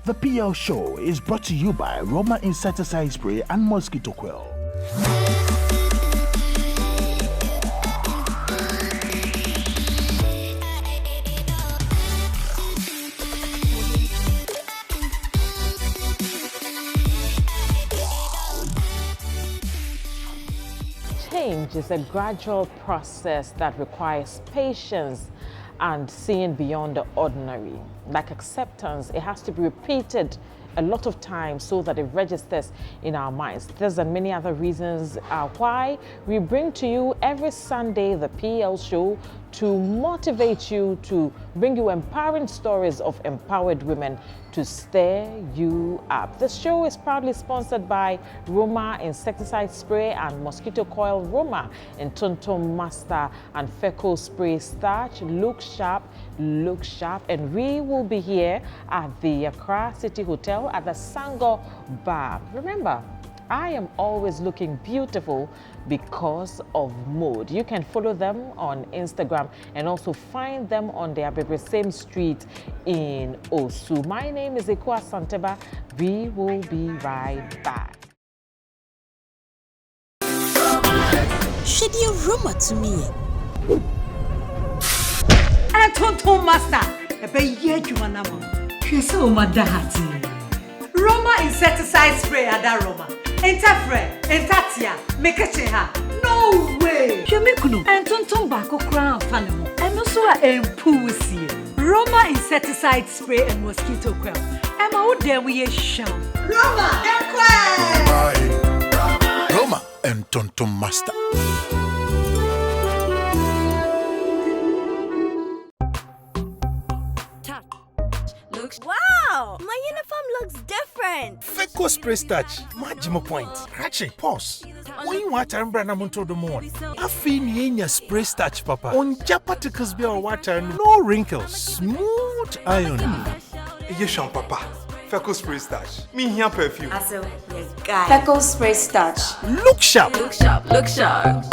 The PL Show is brought to you by Roma Insecticide Spray and Mosquito Coil. Change is a gradual process that requires patience and seeing beyond the ordinary. Like acceptance, it has to be repeated a lot of times so that it registers in our minds. There's and many other reasons why we bring to you every Sunday the PL Show to motivate you, to bring you empowering stories of empowered women to stir you up. This show is proudly sponsored by Roma Insecticide Spray and Mosquito Coil, Roma and Tonton Master and Feco Spray Starch. Look sharp, and we will be here at the Accra City Hotel at the Sango Bar. Remember, I am always looking beautiful because of mode. You can follow them on Instagram and also find them on the Abebe same street in Owusu. My name is Ekua Asanteba. We will be right back. Should you rumor to me? Tonton Master, Roma Insecticide Spray ada Roma. Interfere, Entatia, make a cheha. No way! Shemikuno, and Tonton Bako crown fanimo, and also a pussy. Roma Insecticide Spray and Mosquito Coil. Emma, what dare we show? Roma, Roma and Tonton Master. Wow! My uniform looks different. Feco Spray Starch, Majimo Point. Actually, pause. When you want to remember Namunto the morning, I feel your spray starch, Papa. On Japaticus be water, no wrinkles, smooth iron. Yes, Papa. Feco Spray Starch. Me here perfume. Also, yes, guy. Feco Spray Starch. Look sharp. Look sharp. Look sharp.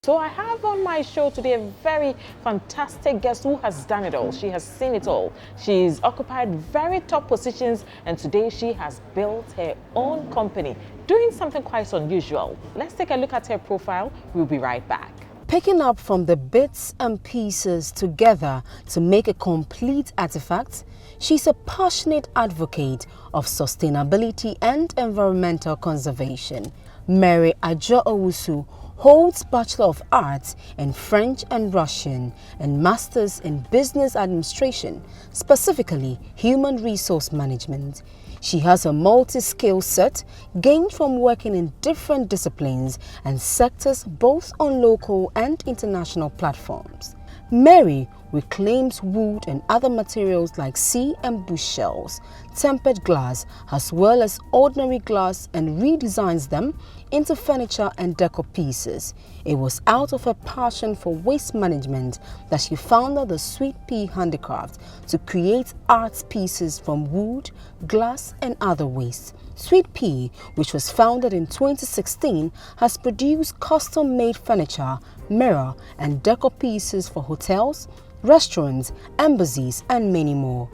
So I have on my show today a very fantastic guest who has done it all. She has seen it all. She's occupied very top positions, and today she has built her own company, doing something quite unusual. Let's take a look at her profile. We'll be right back. Picking up from the bits and pieces together to make a complete artifact, she's a passionate advocate of sustainability and environmental conservation. Mary Ajo Owusu holds Bachelor of Arts in French and Russian and Masters in Business Administration, specifically Human Resource Management. She has a multi-skill set gained from working in different disciplines and sectors both on local and international platforms. Mary reclaims wood and other materials like sea and bush shells, tempered glass, as well as ordinary glass, and redesigns them into furniture and decor pieces. It was out of her passion for waste management that she founded the Sweetpea Handicrafts to create art pieces from wood, glass, and other waste. Sweetpea, which was founded in 2016, has produced custom-made furniture, mirror, and decor pieces for hotels, restaurants, embassies, and many more.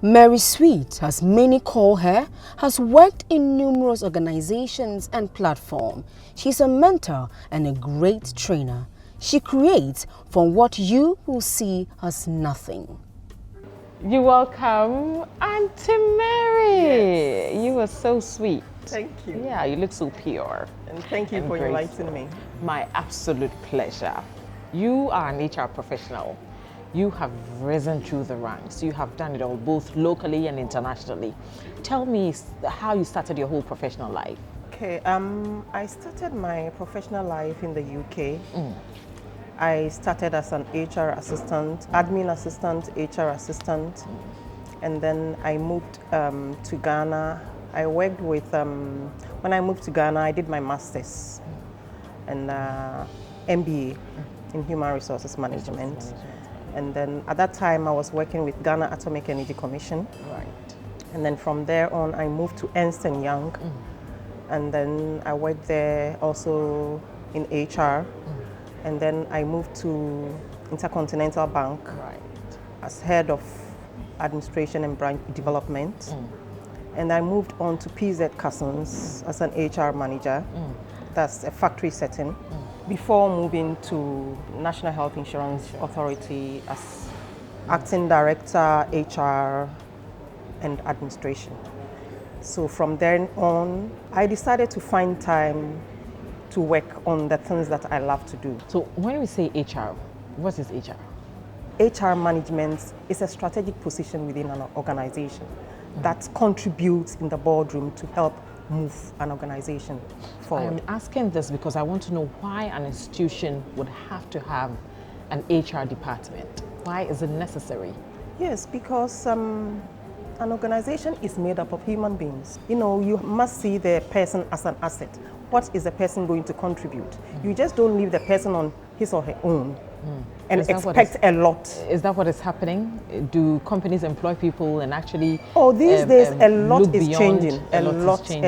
Mary Sweet, as many call her, has worked in numerous organizations and platforms. She's a mentor and a great trainer. She creates from what you will see as nothing. You welcome Auntie Mary. Yes. You are so sweet. Thank you. Yeah, you look so pure. And thank you for inviting me. My absolute pleasure. You are an HR professional. You have risen through the ranks. You have done it all, both locally and internationally. Tell me how you started your whole professional life. Okay, I started my professional life in the UK. I started as an HR assistant, admin assistant, HR assistant, and then I moved to Ghana. I worked with, when I moved to Ghana, I did my master's and MBA in Human Resources Management. And then at that time, I was working with Ghana Atomic Energy Commission. Right. And then from there on, I moved to Ernst & Young. And then I worked there also in HR. And then I moved to Intercontinental Bank. Right. as head of administration and branch development. And I moved on to PZ Cousins as an HR manager. That's a factory setting. Before moving to National Health Insurance Authority as acting director, HR and administration. So from then on, I decided to find time to work on the things that I love to do. So when we say HR, what is HR? HR management is a strategic position within an organization that contributes in the boardroom to help move an organization forward. I'm asking this because I want to know why an institution would have to have an HR department. Why is it necessary? Yes, because an organization is made up of human beings. You know, you must see the person as an asset. What is the person going to contribute? You just don't leave the person on his or her own and expect a lot. Is that what is happening? Do companies employ people and actually? Oh, these days a lot is beyond? changing. A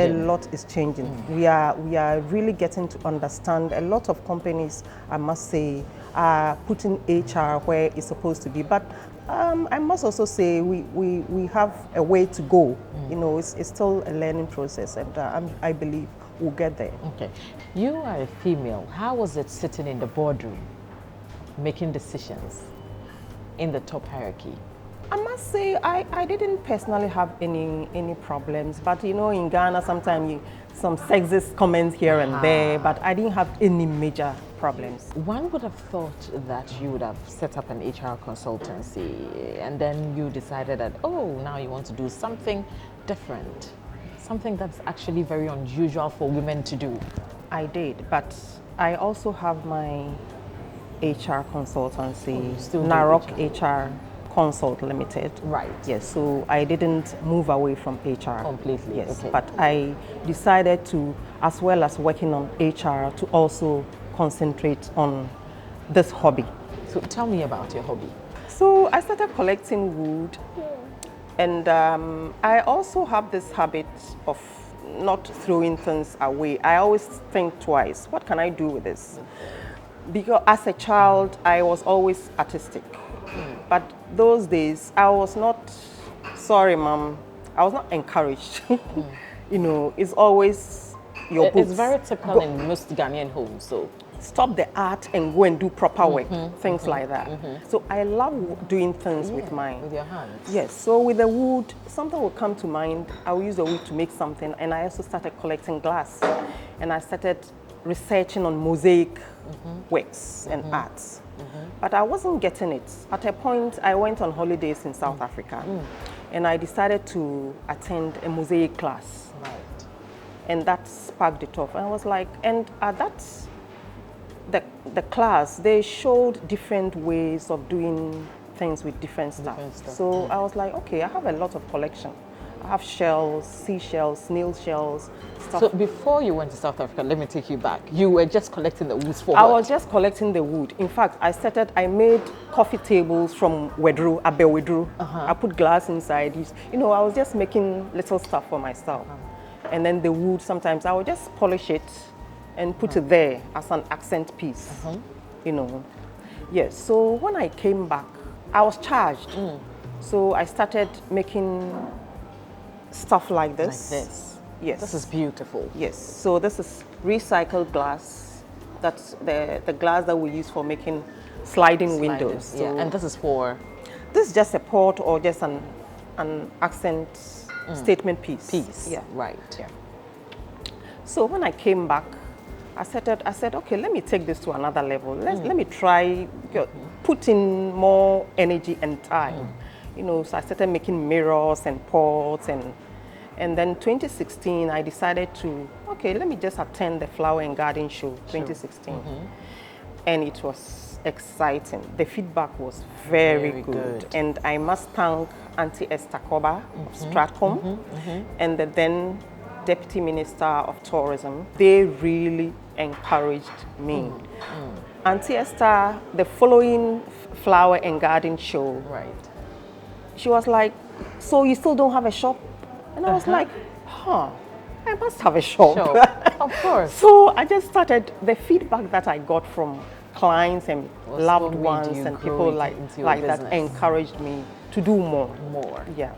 lot is changing. We are really getting to understand. A lot of companies, I must say, are putting HR where it's supposed to be. But I must also say we have a way to go. You know, it's still a learning process, and I believe we'll get there. Okay, you are a female. How was it sitting in the boardroom, making decisions in the top hierarchy? I must say I didn't personally have any problems, but you know, in Ghana sometimes some sexist comments here and there, but I didn't have any major problems. One would have thought that you would have set up an HR consultancy and then you decided that, oh, now you want to do something different, something that's actually very unusual for women to do. I did, but I also have my HR consultancy, Narok HR Consult Limited. Right. Yes, so I didn't move away from HR. Completely. Yes, okay. but I decided to, as well as working on HR, to also concentrate on this hobby. So tell me about your hobby. So I started collecting wood, and I also have this habit of not throwing things away. I always think twice, what can I do with this? Because as a child, I was always artistic. But those days, I was not, sorry, Mom, I was not encouraged. You know, it's always your books. It's very typical in most Ghanaian homes, so. Stop the art and go and do proper work, things like that. So I love doing things with mine. With your hands. Yes, so with the wood, something will come to mind. I will use the wood to make something, and I also started collecting glass. And I started researching on mosaic works and arts. But I wasn't getting it. At a point, I went on holidays in South Africa, and I decided to attend a mosaic class. Right. And that sparked it off. And I was like, and at that, the class, they showed different ways of doing things with different stuff. So I was like, okay, I have a lot of collection. I have shells, seashells, snail shells, stuff. So before you went to South Africa, let me take you back. You were just collecting the woods for I what? was just collecting the wood. In fact, I made coffee tables from wedru, abe wedru. I put glass inside. You know, I was just making little stuff for myself. And then the wood, sometimes I would just polish it and put it there as an accent piece, you know. Yes, so when I came back, I was charged. So I started making stuff like this. Like this? Yes. This is beautiful. Yes, so this is recycled glass. That's the glass that we use for making sliding windows. So yeah, and this is for? This is just a pot or just an accent statement piece. Yeah, right. Yeah. So when I came back, I said, okay, let me take this to another level. Let me try, put in more energy and time. You know, so I started making mirrors and pots, and then 2016, I decided to, okay, let me just attend the Flower and Garden Show, 2016. And it was exciting. The feedback was very good. And I must thank Auntie Esther Koba of Stratcom and the then Deputy Minister of Tourism. They really encouraged me. Auntie Esther, the following Flower and Garden Show, right. She was like, so you still don't have a shop? And I was like, I must have a shop. Of course. So I just started, the feedback that I got from clients and loved what made ones you and grow people into your like that business? encouraged me to do more. Yeah.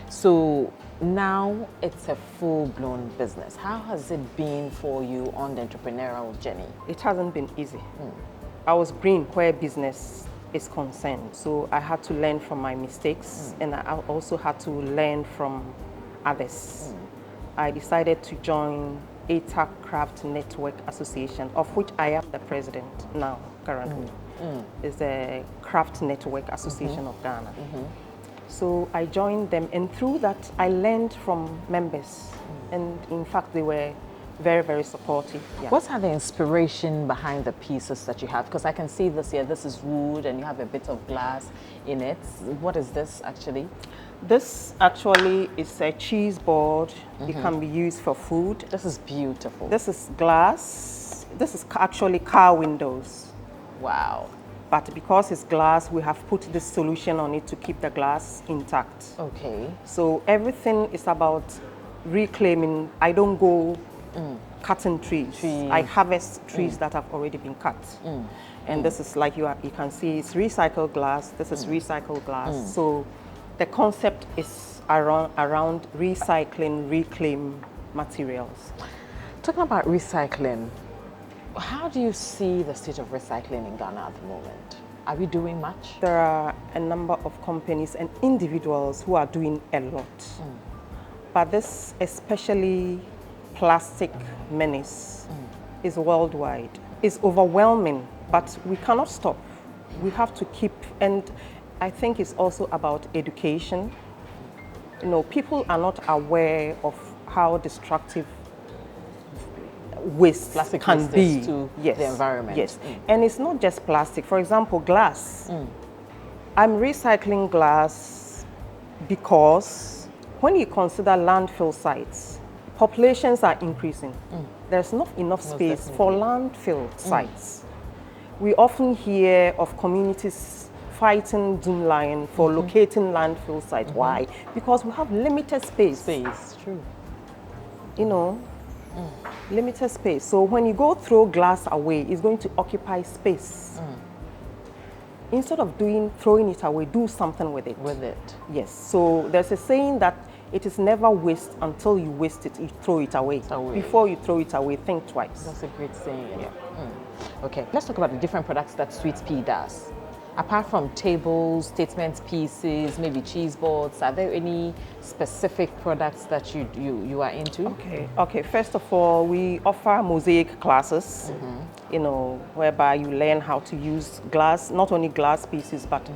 So now it's a full-blown business. How has it been for you on the entrepreneurial journey? It hasn't been easy. I was green where business is concerned, so I had to learn from my mistakes, and I also had to learn from others. I decided to join Handicrafts Network Association, of which I am the president now, currently. It's the Craft Network Association of Ghana. So I joined them, and through that, I learned from members. And in fact, they were very, very supportive. Yeah. What are the inspiration behind the pieces that you have? Because I can see this here, this is wood, and you have a bit of glass in it. What is this actually? This actually is a cheese board. It can be used for food. This is beautiful. This is glass. This is actually car windows. Wow. But because it's glass, we have put this solution on it to keep the glass intact. Okay. So everything is about reclaiming. I don't go cutting trees. I harvest trees that have already been cut. And this is like you can see, it's recycled glass. This is recycled glass. So the concept is around recycling, reclaim materials. Talking about recycling, how do you see the state of recycling in Ghana at the moment? Are we doing much? There are a number of companies and individuals who are doing a lot. But this, especially plastic menace, is worldwide. It's overwhelming, but we cannot stop. We have to keep, and I think it's also about education. You know, people are not aware of how destructive waste Plastic can waste be is to the environment. Yes, and it's not just plastic. For example, glass. I'm recycling glass because when you consider landfill sites, populations are increasing. There's not enough space for landfill sites. We often hear of communities fighting Doomline for locating landfill sites. Why? Because we have limited space. True. You know, limited space. So when you go throw glass away, it's going to occupy space. Instead of throwing it away, do something with it. Yes. So there's a saying that it is never waste until you waste it, you throw it away. Before you throw it away, think twice. That's a great saying. Yeah. Okay, let's talk about the different products that Sweetpea does. Apart from tables, statement pieces, maybe cheese boards, are there any specific products that you are into? Okay. First of all, we offer mosaic classes, you know, whereby you learn how to use glass, not only glass pieces, but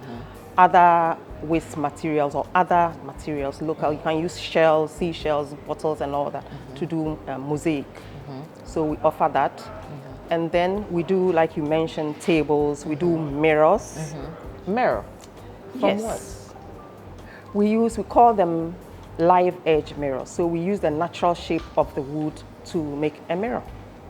other waste materials or other materials, local. You can use shells, seashells, bottles and all that to do mosaic. So we offer that. And then we do, like you mentioned, tables. We do mirrors. Mirror? From what? We call them live edge mirrors. So we use the natural shape of the wood to make a mirror.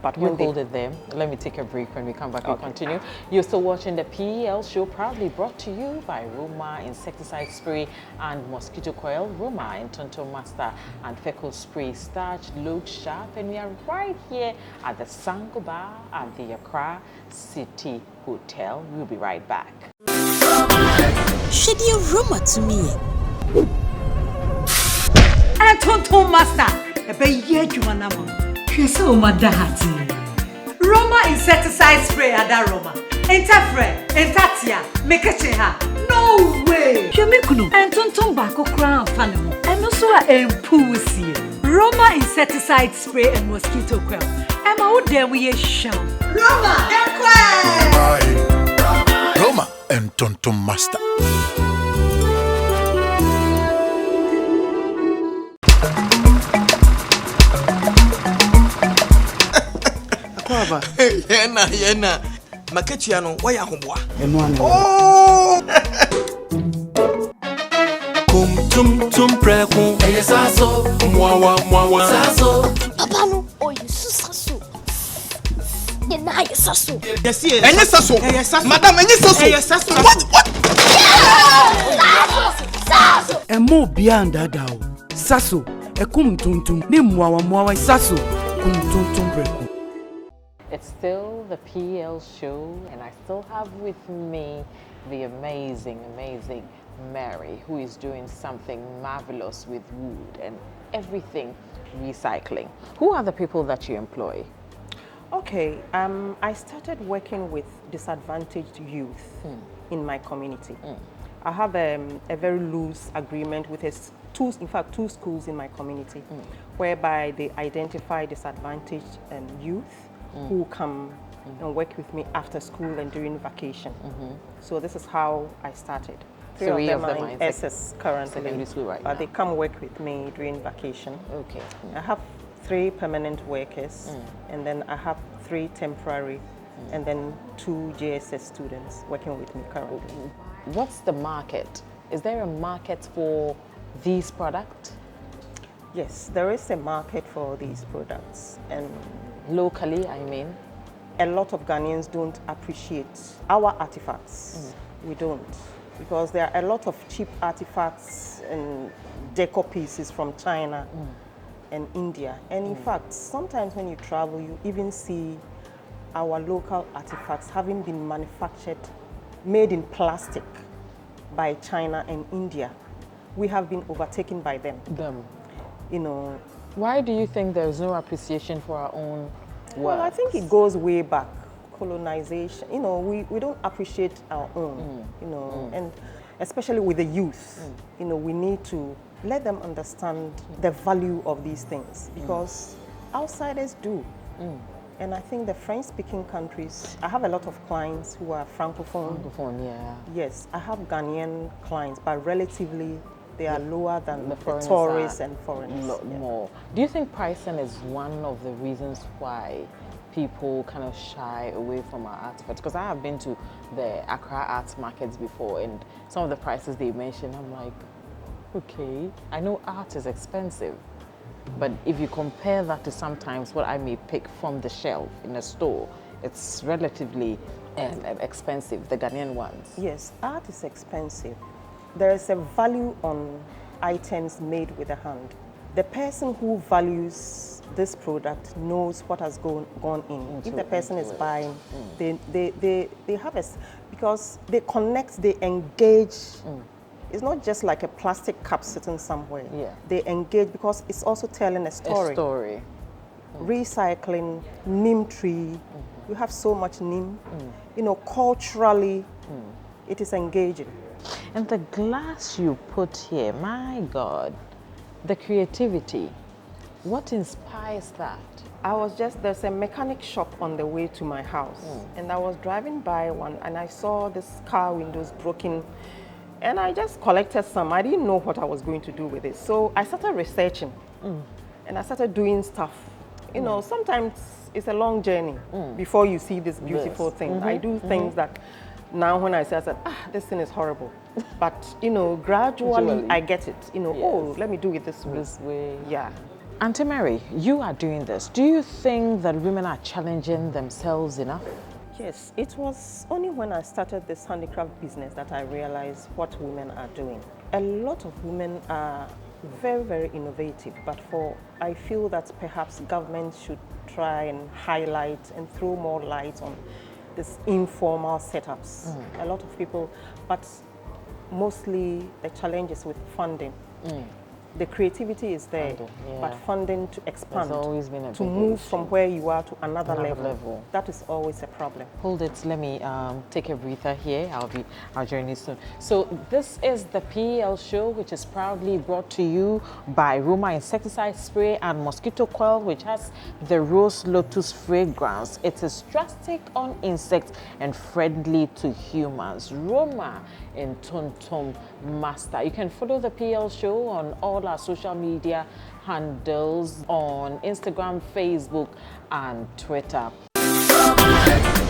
But you hold it there. Let me take a break. When we come back, we'll continue. You're still watching the PEL show, proudly brought to you by Roma Insecticide Spray and Mosquito Coil. Roma and Tonto Master and Fecal Spray Starch look sharp. And we are right here at the Sangoba at the Accra City Hotel. We'll be right back. Should you Roma to me? And Tonto Master, a baby, Roma Insecticide Spray at Roma. Interfere, Entatia, Mekecheha. No way! Shemikuno, and Tontombako crown fanimo. And also a pussy. Roma Insecticide Spray and Mosquito Coil. And how dare we show? Roma, Ekua! Roma and Tonto Master. Yena. Maketiano, why are you? Oh! Tum preco. Sasso. Mwa. Sasso. Papa no, oh you sasso. You na you sasso. Yes. Any sasso. Madam, any sasso. What? Sasso. E mo beyond that daw. Sasso. E kum tum. Ni mwa sasso. Kum tum preco. It's still the PL show, and I still have with me the amazing Mary, who is doing something marvelous with wood and everything recycling. Who are the people that you employ? Okay, I started working with disadvantaged youth in my community. I have a very loose agreement with two schools in my community, whereby they identify disadvantaged youth who come and work with me after school and during vacation. So this is how I started. Three of them are in SS currently, but they come work with me during vacation. Okay. I have 3 permanent workers, and then I have 3 temporary, and then 2 JSS students working with me currently. What's the market? Is there a market for these products? Yes, there is a market for these products, and locally, I mean? A lot of Ghanaians don't appreciate our artifacts. We don't, because there are a lot of cheap artifacts and decor pieces from China and India. And in fact, sometimes when you travel, you even see our local artifacts having been manufactured, made in plastic by China and India. We have been overtaken by them. You know. Why do you think there's no appreciation for our own work? Well, I think it goes way back. Colonization, you know, we don't appreciate our own, you know, and especially with the youth, you know, we need to let them understand the value of these things, because outsiders do. And I think the French-speaking countries, I have a lot of clients who are Francophone. Francophone, yeah. Yes, I have Ghanaian clients, but relatively they are lower than the tourists and foreigners. A lot more. Do you think pricing is one of the reasons why people kind of shy away from our artifacts? Because I have been to the Accra arts markets before, and some of the prices they mention, I'm like, okay, I know art is expensive, but if you compare that to sometimes what I may pick from the shelf in a store, it's relatively expensive, the Ghanaian ones. Yes, art is expensive. There is a value on items made with the hand. The person who values this product knows what has gone in. If the person is buying, they have a, because they connect, they engage. It's not just like a plastic cup sitting somewhere. Yeah. They engage because it's also telling a story. A story. Recycling, neem tree. We have so much neem. You know, culturally, it is engaging. And the glass you put here, my God, the creativity, what inspires that? There's a mechanic shop on the way to my house, and I was driving by one, and I saw this car windows broken, and I just collected some. I didn't know what I was going to do with it, so I started researching, and I started doing stuff. You know, sometimes it's a long journey before you see this beautiful thing. I do things that now when I said, this thing is horrible. But, you know, gradually I get it. You know, oh, let me do it this way. This way. Yeah. Auntie Mary, you are doing this. Do you think that women are challenging themselves enough? Yes, it was only when I started this handicraft business that I realized what women are doing. A lot of women are very, very innovative, but I feel that perhaps government should try and highlight and throw more light on this informal setups. A lot of people, but mostly the challenge is with funding. The creativity is there, but funding to expand, always been a to move from where you are to another level, that is always a problem. Hold it, let me take a breather here. I'll join you soon. So this is the PL show, which is proudly brought to you by Roma Insecticide Spray and Mosquito Coil, which has the Rose Lotus fragrance. It is drastic on insects and friendly to humans. Roma in Tontom Master. You can follow the PL show on all our social media handles on Instagram, Facebook, and Twitter.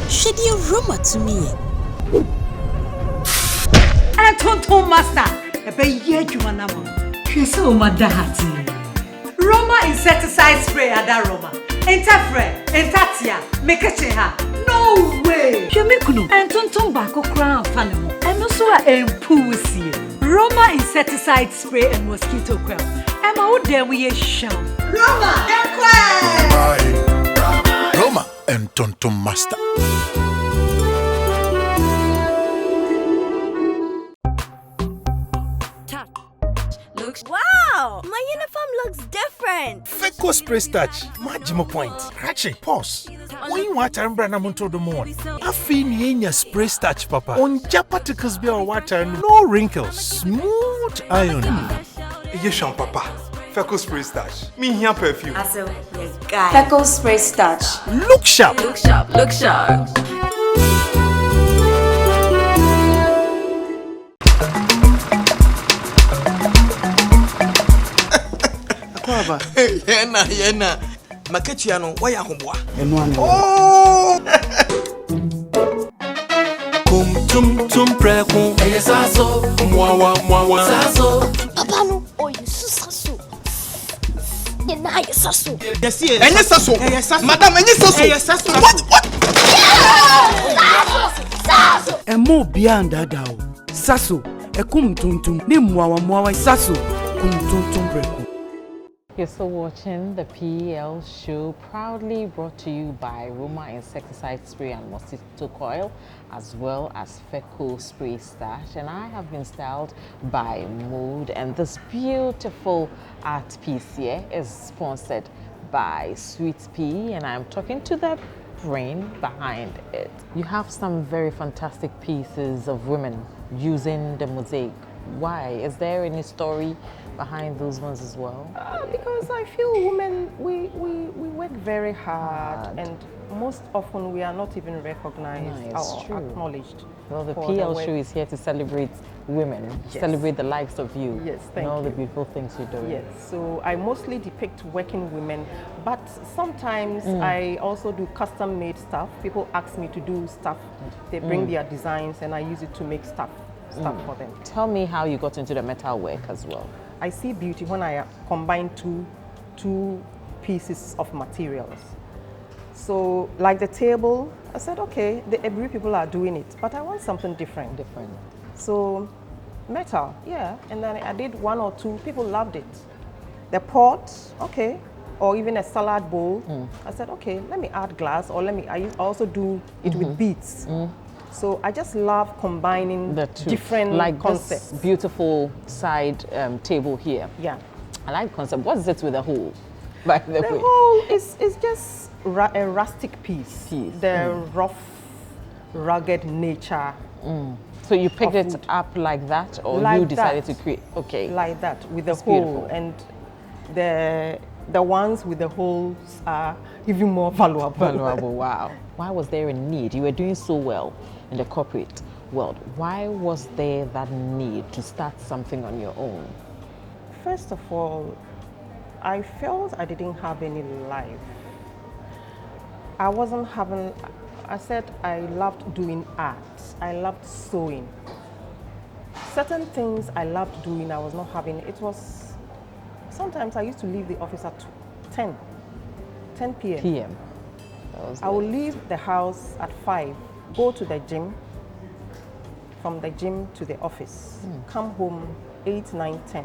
Should you rumor to me? And Tonton Master, a baby, you want to so madahati. Roma Insecticide Spray at Roma. Entafre, entatia, mekecheha. No way! Shemikuno, and Tonton Bako crown fanimo. And also a pussy. Roma Insecticide Spray and Mosquito Coil. Emma, what dare we show? Roma, Ekua! Roma. and Tonton Master. Wow! My uniform looks different. Feco spray starch, Majimo point. Rachi, pause. When you want to run to the moon, I feel you spray starch, Papa. On particles be water, no wrinkles, smooth ironing. Yes, Papa. Feco spray starch. Me here perfume. Also, yes, guy. Feco spray starch. Look sharp. Look sharp. Look sharp. Yena. Makechiano, why are you? Oh! Kum tum prekun. Saso. Mwa. Saso. Papa no, Owusu saso. Yena saso. Yes, saso. Madam, saso. What? Saso. Emo beyond that dao. Saso. Ekum tum. Ni mwa saso. Kum tum prekun. You're still watching the PL show, proudly brought to you by Roma Insecticide Spray and Mosquito Coil, as well as Feco Spray Starch. And I have been styled by Mood, and this beautiful art piece here is sponsored by Sweetpea, and I'm talking to the brain behind it. You have some very fantastic pieces of women using the mosaic. Why? Is there any story behind those ones as well? Because I feel women, we work very hard, and most often we are not even recognized or acknowledged. Well, the PL show is here to celebrate women, celebrate the likes of you, and all the beautiful things you do. Yes, so I mostly depict working women, but sometimes I also do custom-made stuff. People ask me to do stuff. They bring their designs, and I use it to make stuff for them. Tell me how you got into the metal work as well. I see beauty when I combine two pieces of materials. So, like the table, I said, okay, the Ebri people are doing it, but I want something different. So, metal, and then I did one or two. People loved it. The pot, okay, or even a salad bowl. I said, okay, let me add glass, or I also do it with beads. So I just love combining the different concepts. This beautiful side table here. Yeah. I like the concept. What is it with the hole? By the way, the hole is just a rustic piece. The rough, rugged nature. So you picked it up like that, or like you decided to create? Okay. Like that, with the hole. And the ones with the holes are even more valuable. Wow. Why was there a need? You were doing so well in the corporate world. Why was there that need to start something on your own? First of all, I felt I didn't have any life. I said I loved doing art. I loved sewing. Certain things I loved doing, I was not having. Sometimes I used to leave the office at 10 p.m. I will leave the house at 5, go to the gym, from the gym to the office, come home 8, 9, 10.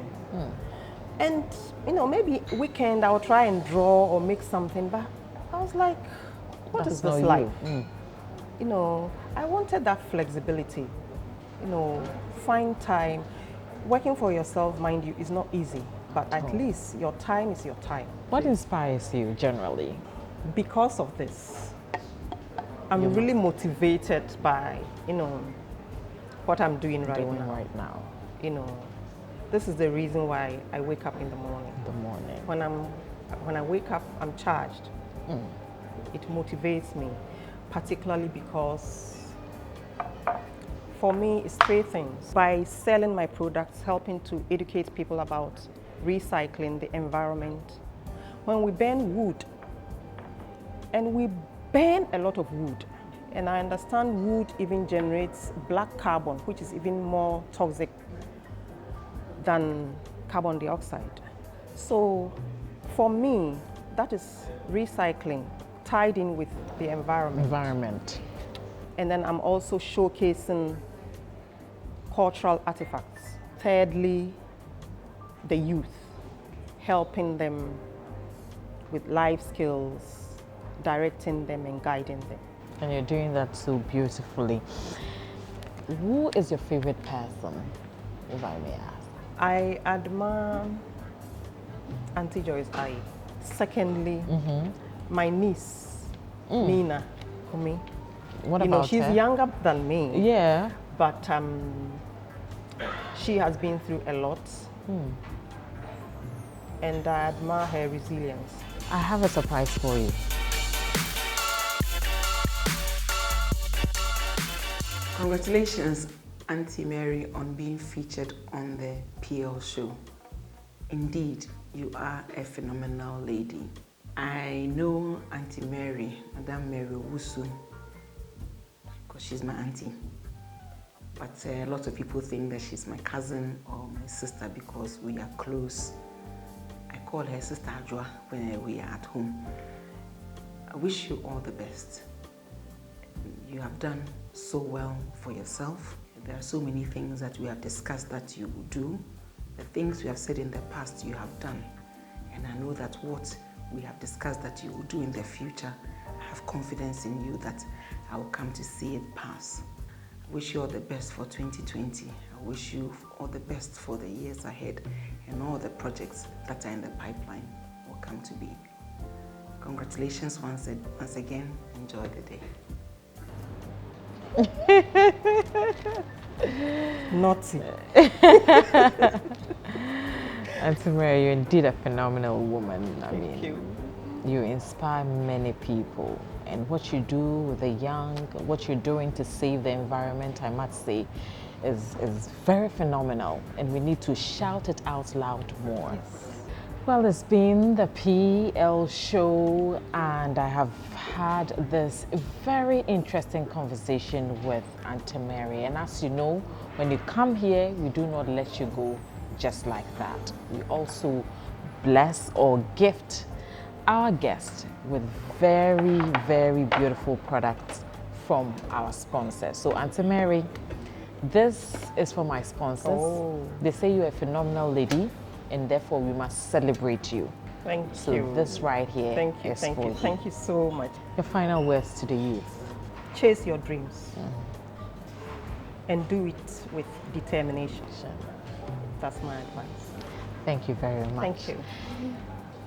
And, maybe weekend I'll try and draw or make something, but I was like, what is this life? I wanted that flexibility, find time. Working for yourself, mind you, is not easy, but at least your time is your time. What inspires you generally? Because of this, I'm really motivated by, what I'm doing right now. This is the reason why I wake up in the morning. When I wake up, I'm charged. It motivates me, particularly because for me, it's 3 things. By selling my products, helping to educate people about recycling the environment. When we burn wood, and we burn a lot of wood, and I understand wood even generates black carbon, which is even more toxic than carbon dioxide. So for me, that is recycling tied in with the environment. And then I'm also showcasing cultural artifacts. Thirdly, the youth, helping them with life skills, directing them and guiding them. And you're doing that so beautifully. Who is your favorite person, if I may ask? I admire Auntie Joyce Aye. Secondly, my niece, Nina Kumi. What you about know, she's her? younger than me. Yeah. But she has been through a lot. And I admire her resilience. I have a surprise for you. Congratulations, Auntie Mary, on being featured on the PL show. Indeed, you are a phenomenal lady. I know Auntie Mary, Madame Mary Owusu, because she's my auntie. But a lot of people think that she's my cousin or my sister because we are close. I call her Sister Ajwa when we are at home. I wish you all the best. You have done so well for yourself. There are so many things that we have discussed that you will do. The things we have said in the past you have done. And I know that what we have discussed that you will do in the future, I have confidence in you that I will come to see it pass. I wish you all the best for 2020. I wish you all the best for the years ahead and all the projects that are in the pipeline will come to be. Congratulations once again. Enjoy the day. Naughty. Auntie Mary, you're indeed a phenomenal woman. Thank you. You inspire many people. And what you do with the young, what you're doing to save the environment, I must say, is very phenomenal. And we need to shout it out loud more. Yes. Well, it's been the PL show, and I have had this very interesting conversation with Auntie Mary. And as you know, when you come here, we do not let you go just like that. We also bless or gift our guests with very, very beautiful products from our sponsors. So, Auntie Mary, this is for my sponsors. Oh. They say you're a phenomenal lady, and therefore we must celebrate you. Thank so you. So this right here is for you. Thank you so much. Your final words to the youth. Chase your dreams and do it with determination. Sure. That's my advice. Thank you very much. Thank you.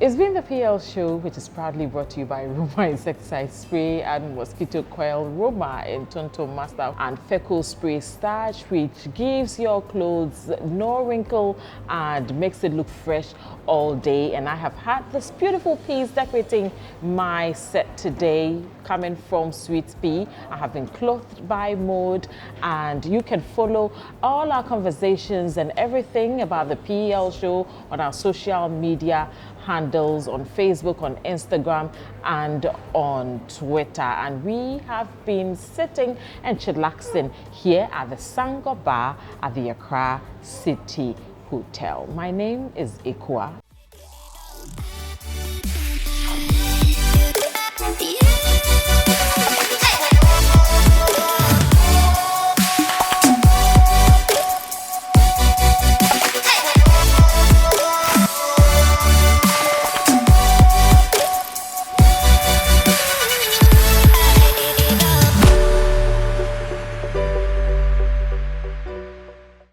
It's been the PL show, which is proudly brought to you by Roma Insecticide Spray and Mosquito Coil, Roma in Tonto Master, and Feco Spray Starch, which gives your clothes no wrinkle and makes it look fresh all day. And I have had this beautiful piece decorating my set today, coming from Sweetpea. I have been clothed by Mode, and you can follow all our conversations and everything about the PL show on our social media handles on Facebook, on Instagram, and on Twitter. And we have been sitting and chillaxing here at the Sango Bar at the Accra City Hotel. My name is Ekua.